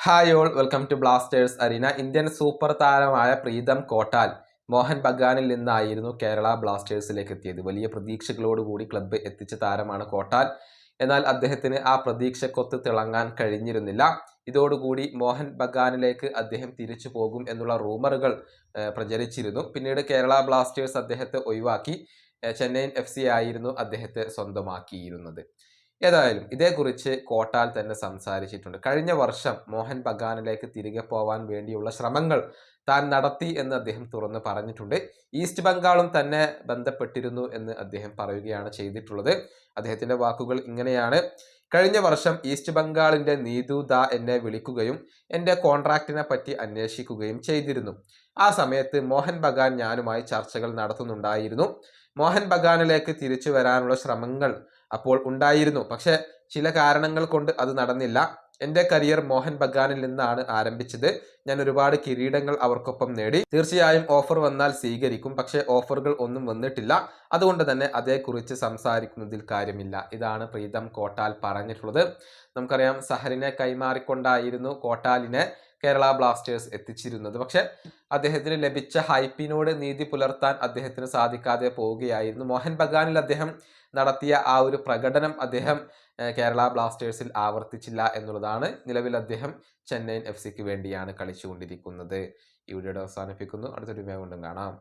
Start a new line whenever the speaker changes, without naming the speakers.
Hi all, welcome to Blasters arena. Indian super താരമായ പ്രീതം കോട്ടാൽ മോഹൻ ബഗാനിൽ നിന്നായിരുന്നു കേരള ബ്ലാസ്റ്റേഴ്സിലേക്ക് എത്തിയത്. വലിയ പ്രതീക്ഷകളോടുകൂടി ക്ലബ്ബ് എത്തിച്ച താരമാണ് കോട്ടാൽ. എന്നാൽ അദ്ദേഹത്തിന് ആ പ്രതീക്ഷക്കൊത്ത് തിളങ്ങാൻ കഴിഞ്ഞിരുന്നില്ല. ഇതോടുകൂടി മോഹൻ ബഗാനിലേക്ക് അദ്ദേഹം തിരിച്ചു പോകും എന്നുള്ള റൂമറുകൾ പ്രചരിച്ചിരുന്നു. പിന്നീട് കേരള ബ്ലാസ്റ്റേഴ്സ് അദ്ദേഹത്തെ ഒഴിവാക്കി ചെന്നൈയിൻ FC ആയിരുന്നു അദ്ദേഹത്തെ സ്വന്തമാക്കിയിരുന്നത്. ഏതായാലും ഇതേക്കുറിച്ച് കോട്ടാൽ തന്നെ സംസാരിച്ചിട്ടുണ്ട്. കഴിഞ്ഞ വർഷം മോഹൻ ബഗാനിലേക്ക് തിരികെ പോവാൻ വേണ്ടിയുള്ള ശ്രമങ്ങൾ താൻ നടത്തി എന്ന് അദ്ദേഹം തുറന്ന് പറഞ്ഞിട്ടുണ്ട്. ഈസ്റ്റ് ബംഗാളും തന്നെ ബന്ധപ്പെട്ടിരുന്നു എന്ന് അദ്ദേഹം പറയുകയാണ് ചെയ്തിട്ടുള്ളത്. അദ്ദേഹത്തിന്റെ വാക്കുകൾ ഇങ്ങനെയാണ്: കഴിഞ്ഞ വർഷം ഈസ്റ്റ് ബംഗാളിന്റെ നീതു ദാ എന്നെ വിളിക്കുകയും എൻ്റെ കോൺട്രാക്റ്റിനെ പറ്റി അന്വേഷിക്കുകയും ചെയ്തിരുന്നു. ആ സമയത്ത് മോഹൻ ബഗാൻ ഞാനുമായി ചർച്ചകൾ നടത്തുന്നുണ്ടായിരുന്നു. മോഹൻ ബഗാനിലേക്ക് തിരിച്ചു വരാനുള്ള ശ്രമങ്ങൾ അപ്പോൾ ഉണ്ടായിരുന്നു. പക്ഷെ ചില കാരണങ്ങൾ കൊണ്ട് അത് നടന്നില്ല. എൻ്റെ കരിയർ മോഹൻ ബഗാനിൽ നിന്നാണ് ആരംഭിച്ചത്. ഞാൻ ഒരുപാട് കിരീടങ്ങൾ അവർക്കൊപ്പം നേടി. തീർച്ചയായും ഓഫർ വന്നാൽ സ്വീകരിക്കും. പക്ഷേ ഓഫറുകൾ ഒന്നും വന്നിട്ടില്ല. അതുകൊണ്ട് തന്നെ അതേക്കുറിച്ച് സംസാരിക്കുന്നതിൽ കാര്യമില്ല. ഇതാണ് പ്രീതം കോട്ടാൽ പറഞ്ഞിട്ടുള്ളത്. നമുക്കറിയാം, സഹറിനെ കൈമാറിക്കൊണ്ടായിരുന്നു കോട്ടാലിനെ കേരള ബ്ലാസ്റ്റേഴ്സ് എത്തിച്ചിരുന്നത്. പക്ഷെ അദ്ദേഹത്തിന് ലഭിച്ച ഹൈപ്പിനോട് നീതി പുലർത്താൻ അദ്ദേഹത്തിന് സാധിക്കാതെ പോവുകയായിരുന്നു. മോഹൻ ബഗാനിൽ അദ്ദേഹം നടത്തിയ ആ ഒരു പ്രകടനം അദ്ദേഹം കേരള ബ്ലാസ്റ്റേഴ്സിൽ ആവർത്തിച്ചില്ല എന്നുള്ളതാണ്. നിലവിൽ അദ്ദേഹം ചെന്നൈയിൻ FC വേണ്ടിയാണ് കളിച്ചുകൊണ്ടിരിക്കുന്നത്. ഈ വീഡിയോ അവസാനിപ്പിക്കുന്നു. അടുത്തൊരു വീഡിയോ കൊണ്ടും കാണാം.